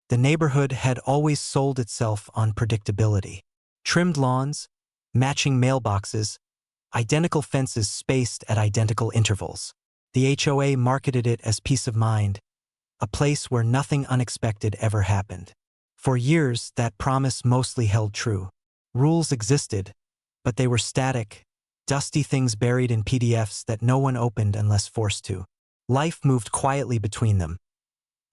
The neighborhood had always sold itself on predictability. Trimmed lawns, matching mailboxes, identical fences spaced at identical intervals. The HOA marketed it as peace of mind, a place where nothing unexpected ever happened. For years, that promise mostly held true. Rules existed, but they were static, dusty things buried in PDFs that no one opened unless forced to. Life moved quietly between them.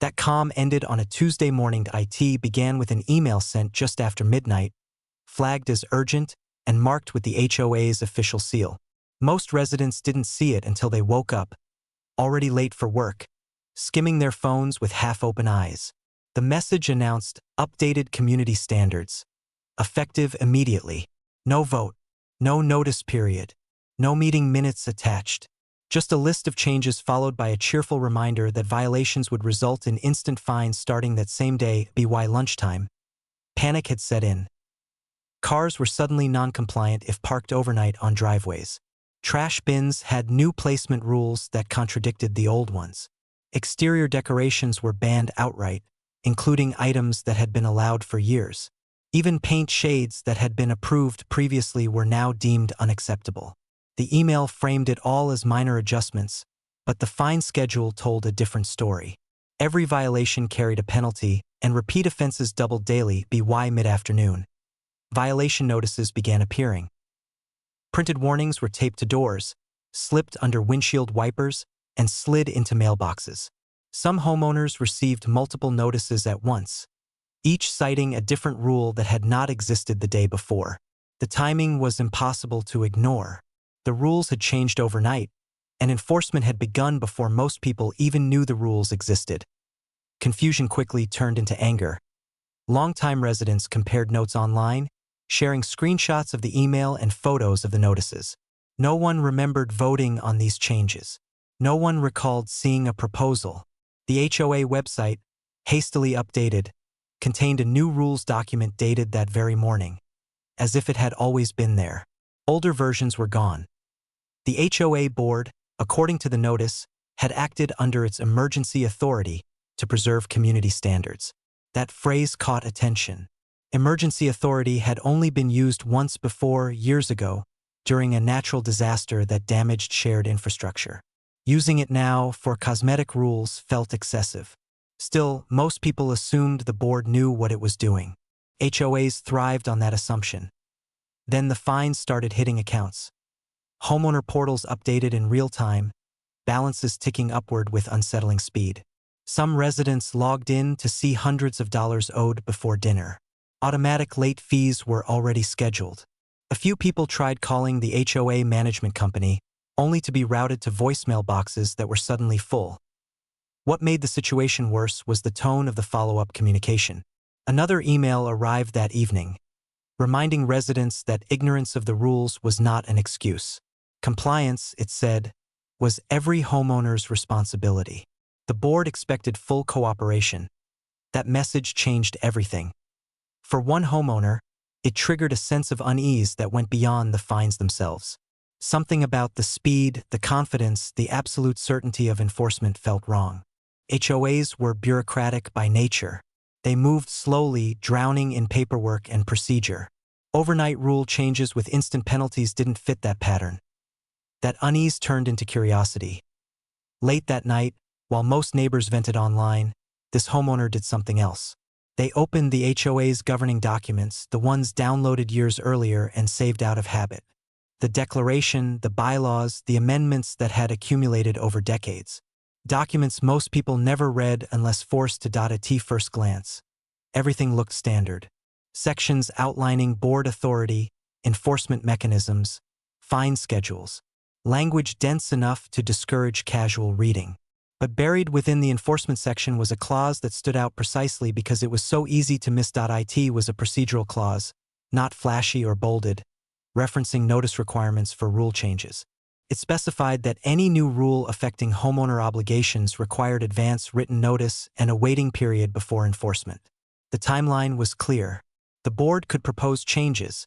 That calm ended on a Tuesday morning. IT began with an email sent just after midnight, flagged as urgent and marked with the HOA's official seal. Most residents didn't see it until they woke up, already late for work, skimming their phones with half-open eyes. The message announced updated community standards, effective immediately. No vote, no notice period, no meeting minutes attached. Just a list of changes followed by a cheerful reminder that violations would result in instant fines starting that same day by lunchtime. Panic had set in. Cars were suddenly non-compliant if parked overnight on driveways. Trash bins had new placement rules that contradicted the old ones. Exterior decorations were banned outright, including items that had been allowed for years. Even paint shades that had been approved previously were now deemed unacceptable. The email framed it all as minor adjustments, but the fine schedule told a different story. Every violation carried a penalty, and repeat offenses doubled daily by mid-afternoon. Violation notices began appearing. Printed warnings were taped to doors, slipped under windshield wipers, and slid into mailboxes. Some homeowners received multiple notices at once, each citing a different rule that had not existed the day before. The timing was impossible to ignore. The rules had changed overnight, and enforcement had begun before most people even knew the rules existed. Confusion quickly turned into anger. Longtime residents compared notes online, sharing screenshots of the email and photos of the notices. No one remembered voting on these changes. No one recalled seeing a proposal. The HOA website, hastily updated, contained a new rules document dated that very morning, as if it had always been there. Older versions were gone. The HOA board, according to the notice, had acted under its emergency authority to preserve community standards. That phrase caught attention. Emergency authority had only been used once before, years ago, during a natural disaster that damaged shared infrastructure. Using it now for cosmetic rules felt excessive. Still, most people assumed the board knew what it was doing. HOAs thrived on that assumption. Then the fines started hitting accounts. Homeowner portals updated in real time, balances ticking upward with unsettling speed. Some residents logged in to see hundreds of dollars owed before dinner. Automatic late fees were already scheduled. A few people tried calling the HOA management company, only to be routed to voicemail boxes that were suddenly full. What made the situation worse was the tone of the follow-up communication. Another email arrived that evening, reminding residents that ignorance of the rules was not an excuse. Compliance, it said, was every homeowner's responsibility. The board expected full cooperation. That message changed everything. For one homeowner, it triggered a sense of unease that went beyond the fines themselves. Something about the speed, the confidence, the absolute certainty of enforcement felt wrong. HOAs were bureaucratic by nature. They moved slowly, drowning in paperwork and procedure. Overnight rule changes with instant penalties didn't fit that pattern. That unease turned into curiosity. Late that night, while most neighbors vented online, this homeowner did something else. They opened the HOA's governing documents, the ones downloaded years earlier and saved out of habit. The declaration, the bylaws, the amendments that had accumulated over decades. Documents most people never read unless forced to dot a T first glance. Everything looked standard. Sections outlining board authority, enforcement mechanisms, fine schedules. Language dense enough to discourage casual reading. But buried within the enforcement section was a clause that stood out precisely because it was so easy to miss. It was a procedural clause, not flashy or bolded, referencing notice requirements for rule changes. It specified that any new rule affecting homeowner obligations required advance written notice and a waiting period before enforcement. The timeline was clear. The board could propose changes,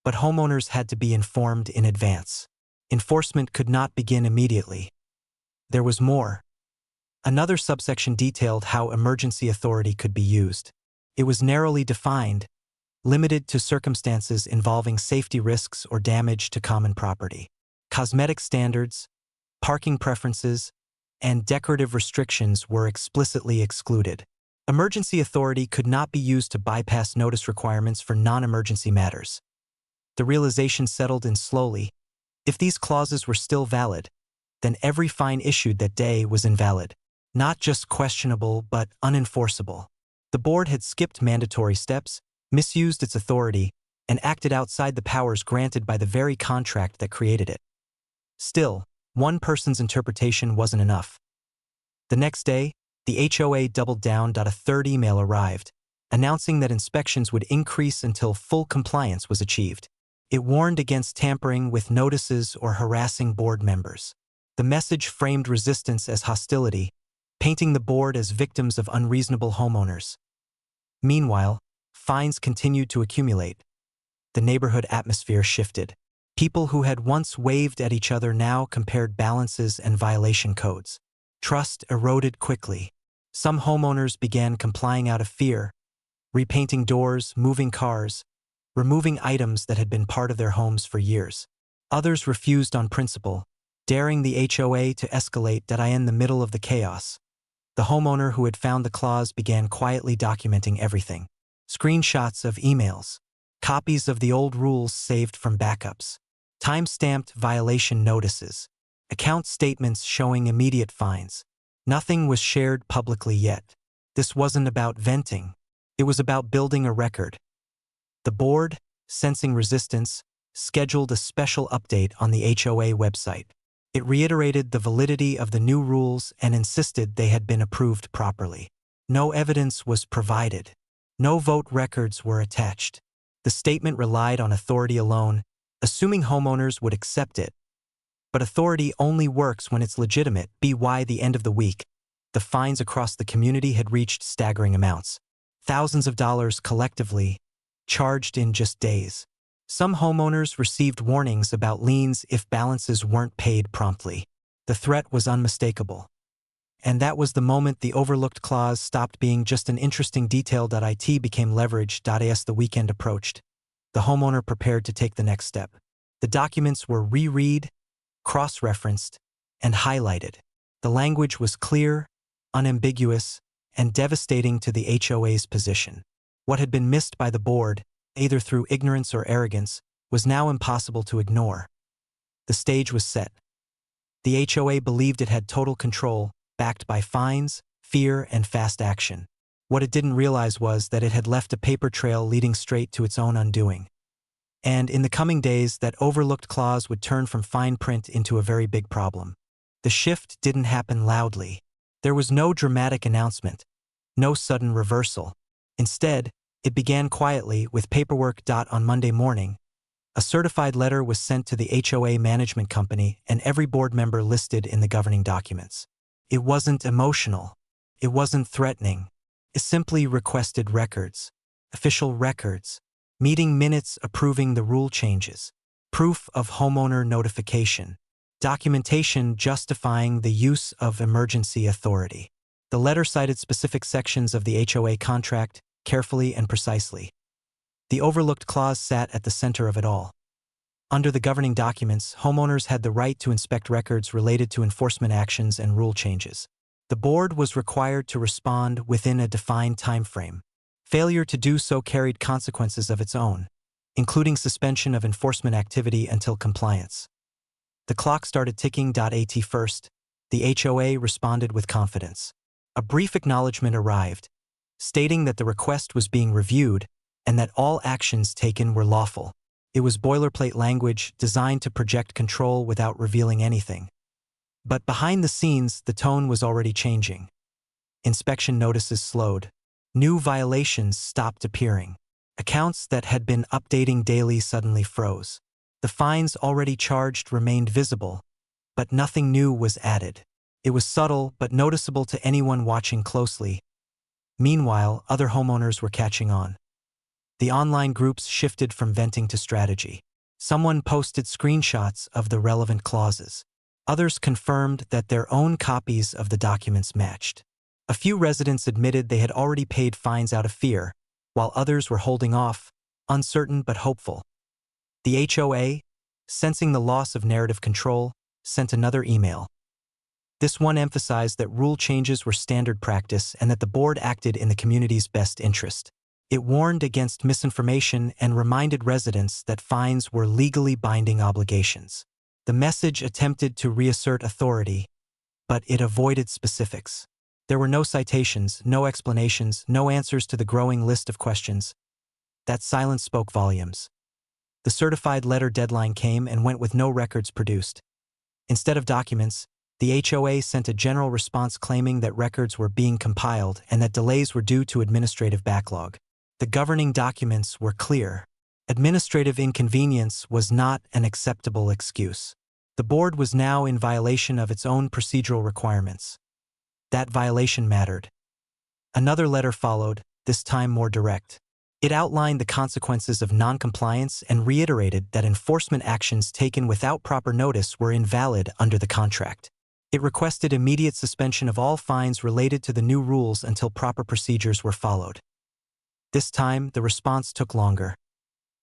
but homeowners had to be informed in advance. Enforcement could not begin immediately. There was more. Another subsection detailed how emergency authority could be used. It was narrowly defined, limited to circumstances involving safety risks or damage to common property. Cosmetic standards, parking preferences, and decorative restrictions were explicitly excluded. Emergency authority could not be used to bypass notice requirements for non-emergency matters. The realization settled in slowly. If these clauses were still valid, then every fine issued that day was invalid. Not just questionable, but unenforceable. The board had skipped mandatory steps, misused its authority, and acted outside the powers granted by the very contract that created it. Still, one person's interpretation wasn't enough. The next day, the HOA doubled down. A third email arrived, announcing that inspections would increase until full compliance was achieved. It warned against tampering with notices or harassing board members. The message framed resistance as hostility, painting the board as victims of unreasonable homeowners. Meanwhile, fines continued to accumulate. The neighborhood atmosphere shifted. People who had once waved at each other now compared balances and violation codes. Trust eroded quickly. Some homeowners began complying out of fear, repainting doors, moving cars, removing items that had been part of their homes for years. Others refused on principle, daring the HOA to escalate. In the middle of the chaos, the homeowner who had found the clause began quietly documenting everything. Screenshots of emails, copies of the old rules saved from backups, time-stamped violation notices, account statements showing immediate fines. Nothing was shared publicly yet. This wasn't about venting. It was about building a record. The board, sensing resistance, scheduled a special update on the HOA website. It reiterated the validity of the new rules and insisted they had been approved properly. No evidence was provided. No vote records were attached. The statement relied on authority alone, assuming homeowners would accept it. But authority only works when it's legitimate. By the end of the week, the fines across the community had reached staggering amounts. Thousands of dollars collectively, charged in just days. Some homeowners received warnings about liens if balances weren't paid promptly. The threat was unmistakable. And that was the moment the overlooked clause stopped being just an interesting detail. It became leverage. As the weekend approached, the homeowner prepared to take the next step. The documents were reread, cross-referenced, and highlighted. The language was clear, unambiguous, and devastating to the HOA's position. What had been missed by the board, either through ignorance or arrogance, was now impossible to ignore. The stage was set. The HOA believed it had total control, backed by fines, fear, and fast action. What it didn't realize was that it had left a paper trail leading straight to its own undoing. And in the coming days, that overlooked clause would turn from fine print into a very big problem. The shift didn't happen loudly. There was no dramatic announcement, no sudden reversal. Instead, it began quietly with paperwork. On Monday morning, a certified letter was sent to the HOA management company and every board member listed in the governing documents. It wasn't emotional. It wasn't threatening. It simply requested records, official records, meeting minutes approving the rule changes, proof of homeowner notification, documentation justifying the use of emergency authority. The letter cited specific sections of the HOA contract carefully and precisely. The overlooked clause sat at the center of it all. Under the governing documents, homeowners had the right to inspect records related to enforcement actions and rule changes. The board was required to respond within a defined time frame. Failure to do so carried consequences of its own, including suspension of enforcement activity until compliance. The clock started ticking. At first, the HOA responded with confidence. A brief acknowledgement arrived, stating that the request was being reviewed and that all actions taken were lawful. It was boilerplate language designed to project control without revealing anything. But behind the scenes, the tone was already changing. Inspection notices slowed. New violations stopped appearing. Accounts that had been updating daily suddenly froze. The fines already charged remained visible, but nothing new was added. It was subtle but noticeable to anyone watching closely. Meanwhile, other homeowners were catching on. The online groups shifted from venting to strategy. Someone posted screenshots of the relevant clauses. Others confirmed that their own copies of the documents matched. A few residents admitted they had already paid fines out of fear, while others were holding off, uncertain but hopeful. The HOA, sensing the loss of narrative control, sent another email. This one emphasized that rule changes were standard practice and that the board acted in the community's best interest. It warned against misinformation and reminded residents that fines were legally binding obligations. The message attempted to reassert authority, but it avoided specifics. There were no citations, no explanations, no answers to the growing list of questions. That silence spoke volumes. The certified letter deadline came and went with no records produced. Instead of documents, the HOA sent a general response claiming that records were being compiled and that delays were due to administrative backlog. The governing documents were clear. Administrative inconvenience was not an acceptable excuse. The board was now in violation of its own procedural requirements. That violation mattered. Another letter followed, this time more direct. It outlined the consequences of noncompliance and reiterated that enforcement actions taken without proper notice were invalid under the contract. It requested immediate suspension of all fines related to the new rules until proper procedures were followed. This time, the response took longer.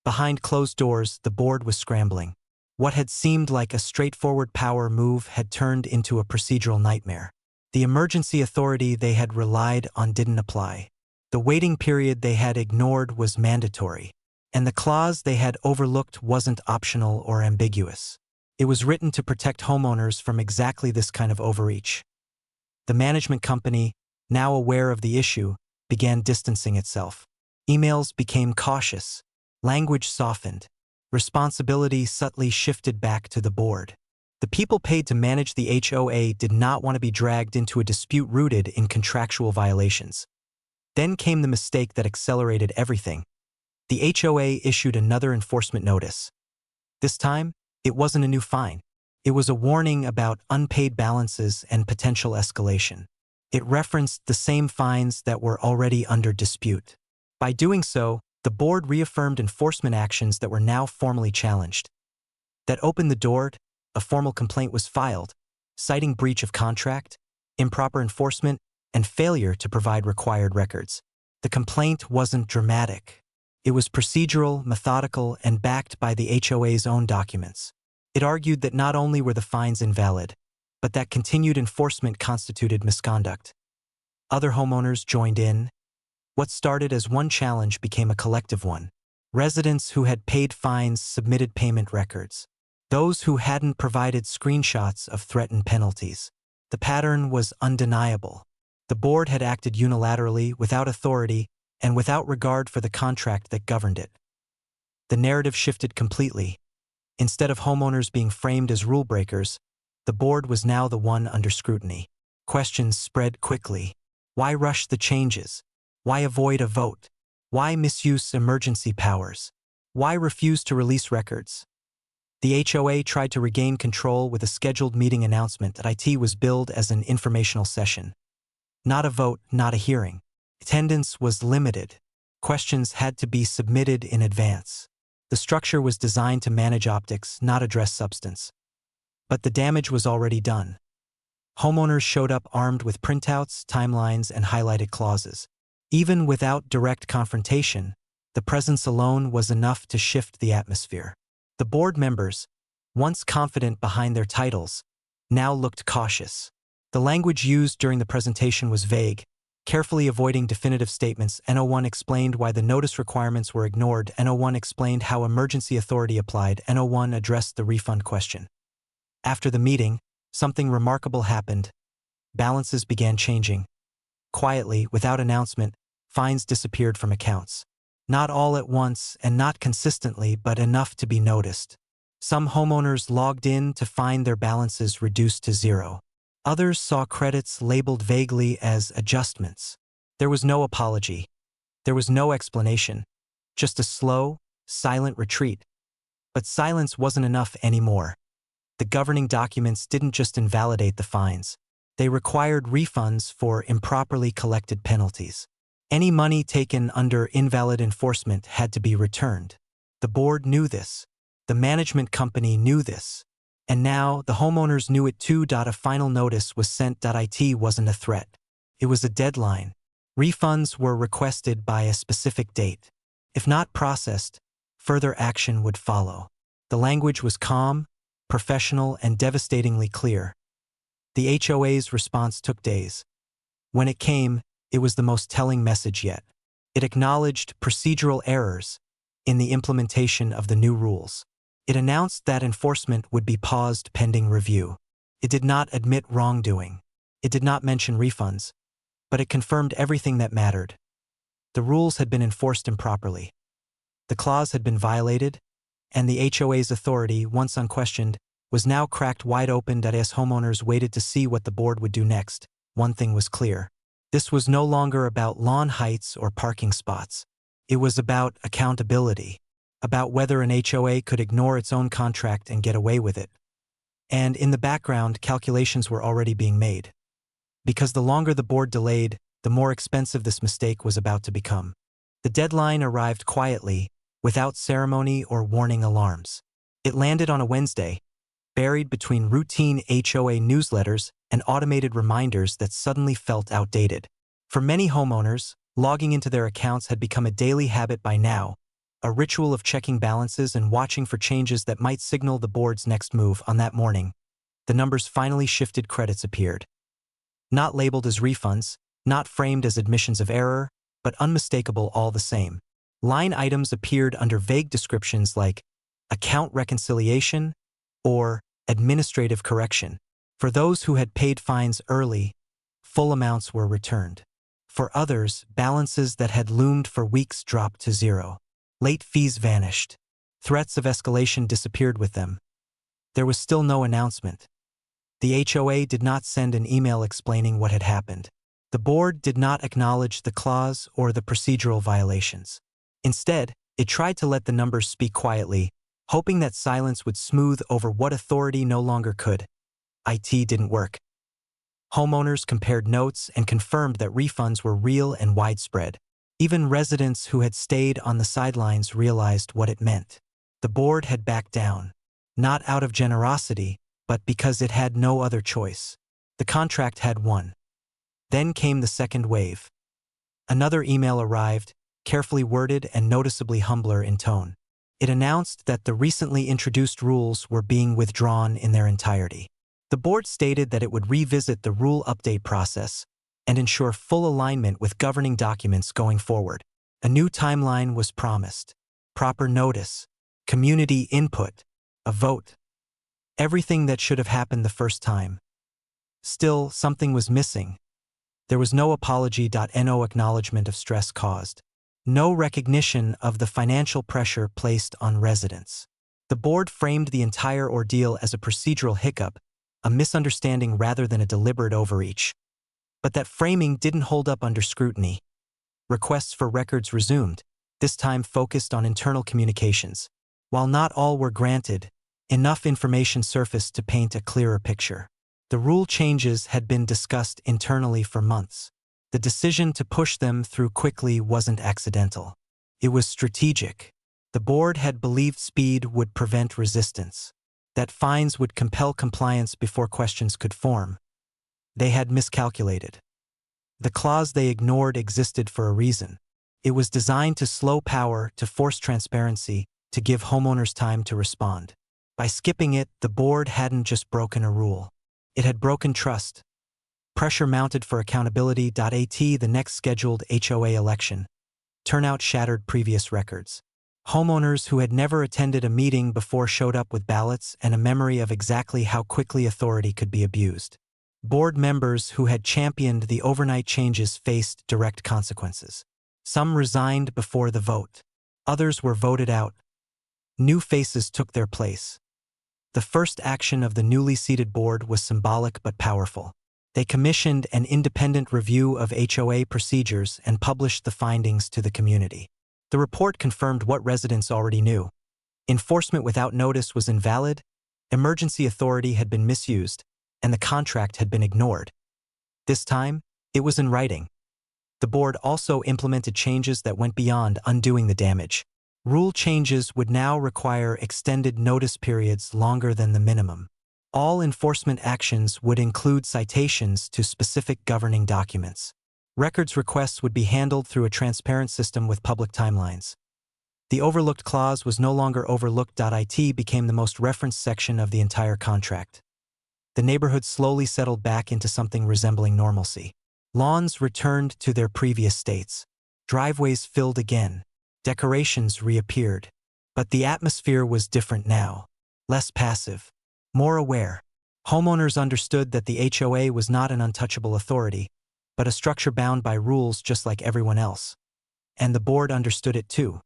Behind closed doors, the board was scrambling. What had seemed like a straightforward power move had turned into a procedural nightmare. The emergency authority they had relied on didn't apply. The waiting period they had ignored was mandatory, and the clause they had overlooked wasn't optional or ambiguous. It was written to protect homeowners from exactly this kind of overreach. The management company, now aware of the issue, began distancing itself. Emails became cautious. Language softened. Responsibility subtly shifted back to the board. The people paid to manage the HOA did not want to be dragged into a dispute rooted in contractual violations. Then came the mistake that accelerated everything. The HOA issued another enforcement notice. This time, it wasn't a new fine. It was a warning about unpaid balances and potential escalation. It referenced the same fines that were already under dispute. By doing so, the board reaffirmed enforcement actions that were now formally challenged. That opened the door. A formal complaint was filed, citing breach of contract, improper enforcement, and failure to provide required records. The complaint wasn't dramatic. It was procedural, methodical, and backed by the HOA's own documents. It argued that not only were the fines invalid, but that continued enforcement constituted misconduct. Other homeowners joined in. What started as one challenge became a collective one. Residents who had paid fines submitted payment records. Those who hadn't provided screenshots of threatened penalties. The pattern was undeniable. The board had acted unilaterally, without authority, and without regard for the contract that governed it. The narrative shifted completely. Instead of homeowners being framed as rule breakers, the board was now the one under scrutiny. Questions spread quickly. Why rush the changes? Why avoid a vote? Why misuse emergency powers? Why refuse to release records? The HOA tried to regain control with a scheduled meeting announcement that IT was billed as an informational session. Not a vote, not a hearing. Attendance was limited. Questions had to be submitted in advance. The structure was designed to manage optics, not address substance. But the damage was already done. Homeowners showed up armed with printouts, timelines, and highlighted clauses. Even without direct confrontation, the presence alone was enough to shift the atmosphere. The board members, once confident behind their titles, now looked cautious. The language used during the presentation was vague, carefully avoiding definitive statements. NO1 explained why the notice requirements were ignored. NO1 explained how emergency authority applied. NO1 addressed the refund question. After the meeting, something remarkable happened. Balances began changing. Quietly, without announcement, fines disappeared from accounts. Not all at once and not consistently, but enough to be noticed. Some homeowners logged in to find their balances reduced to zero. Others saw credits labeled vaguely as adjustments. There was no apology. There was no explanation. Just a slow, silent retreat. But silence wasn't enough anymore. The governing documents didn't just invalidate the fines. They required refunds for improperly collected penalties. Any money taken under invalid enforcement had to be returned. The board knew this. The management company knew this. And now, the homeowners knew it too. A final notice was sent. It wasn't a threat. It was a deadline. Refunds were requested by a specific date. If not processed, further action would follow. The language was calm, professional, and devastatingly clear. The HOA's response took days. When it came, it was the most telling message yet. It acknowledged procedural errors in the implementation of the new rules. It announced that enforcement would be paused pending review. It did not admit wrongdoing. It did not mention refunds, but it confirmed everything that mattered. The rules had been enforced improperly. The clause had been violated, and the HOA's authority, once unquestioned, was now cracked wide open. As homeowners waited to see what the board would do next, one thing was clear. This was no longer about lawn heights or parking spots. It was about accountability, about whether an HOA could ignore its own contract and get away with it. And in the background, calculations were already being made. Because the longer the board delayed, the more expensive this mistake was about to become. The deadline arrived quietly, without ceremony or warning alarms. It landed on a Wednesday, buried between routine HOA newsletters and automated reminders that suddenly felt outdated. For many homeowners, logging into their accounts had become a daily habit by now, a ritual of checking balances and watching for changes that might signal the board's next move. On that morning, the numbers finally shifted. Credits appeared. Not labeled as refunds, not framed as admissions of error, but unmistakable all the same. Line items appeared under vague descriptions like account reconciliation or administrative correction. For those who had paid fines early, full amounts were returned. For others, balances that had loomed for weeks dropped to zero. Late fees vanished. Threats of escalation disappeared with them. There was still no announcement. The HOA did not send an email explaining what had happened. The board did not acknowledge the clause or the procedural violations. Instead, it tried to let the numbers speak quietly, hoping that silence would smooth over what authority no longer could. IT didn't work. Homeowners compared notes and confirmed that refunds were real and widespread. Even residents who had stayed on the sidelines realized what it meant. The board had backed down, not out of generosity, but because it had no other choice. The contract had won. Then came the second wave. Another email arrived, carefully worded and noticeably humbler in tone. It announced that the recently introduced rules were being withdrawn in their entirety. The board stated that it would revisit the rule update process and ensure full alignment with governing documents going forward. A new timeline was promised. Proper notice, community input, a vote. Everything that should have happened the first time. Still, something was missing. There was no apology. No acknowledgement of stress caused. No recognition of the financial pressure placed on residents. The board framed the entire ordeal as a procedural hiccup, a misunderstanding rather than a deliberate overreach. But that framing didn't hold up under scrutiny. Requests for records resumed, this time focused on internal communications. While not all were granted, enough information surfaced to paint a clearer picture. The rule changes had been discussed internally for months. The decision to push them through quickly wasn't accidental. It was strategic. The board had believed speed would prevent resistance, that fines would compel compliance before questions could form. They had miscalculated. The clause they ignored existed for a reason. It was designed to slow power, to force transparency, to give homeowners time to respond. By skipping it, the board hadn't just broken a rule. It had broken trust. Pressure mounted for accountability. The next scheduled HOA election. Turnout shattered previous records. Homeowners who had never attended a meeting before showed up with ballots and a memory of exactly how quickly authority could be abused. Board members who had championed the overnight changes faced direct consequences. Some resigned before the vote. Others were voted out. New faces took their place. The first action of the newly seated board was symbolic but powerful. They commissioned an independent review of HOA procedures and published the findings to the community. The report confirmed what residents already knew. Enforcement without notice was invalid, emergency authority had been misused, and the contract had been ignored. This time, it was in writing. The board also implemented changes that went beyond undoing the damage. Rule changes would now require extended notice periods longer than the minimum. All enforcement actions would include citations to specific governing documents. Records requests would be handled through a transparent system with public timelines. The overlooked clause was no longer overlooked. It became the most referenced section of the entire contract. The neighborhood slowly settled back into something resembling normalcy. Lawns returned to their previous states. Driveways filled again. Decorations reappeared. But the atmosphere was different now. Less passive. More aware. Homeowners understood that the HOA was not an untouchable authority, but a structure bound by rules just like everyone else. And the board understood it too.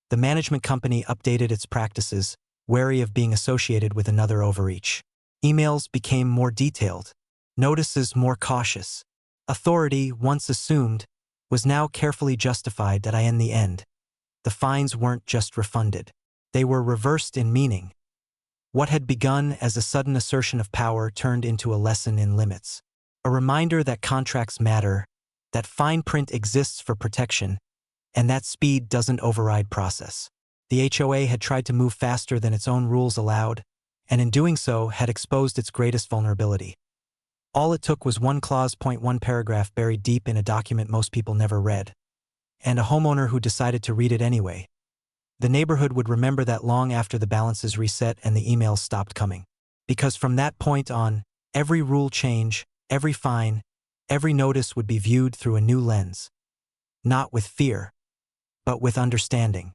The management company updated its practices, wary of being associated with another overreach. Emails became more detailed. Notices more cautious. Authority, once assumed, was now carefully justified. In the end, the fines weren't just refunded. They were reversed in meaning. What had begun as a sudden assertion of power turned into a lesson in limits. A reminder that contracts matter, that fine print exists for protection, and that speed doesn't override process. The HOA had tried to move faster than its own rules allowed, and in doing so had exposed its greatest vulnerability. All it took was one clause, one paragraph buried deep in a document most people never read, and a homeowner who decided to read it anyway. The neighborhood would remember that long after the balances reset and the emails stopped coming. Because from that point on, every rule change, every fine, every notice would be viewed through a new lens. Not with fear, but with understanding.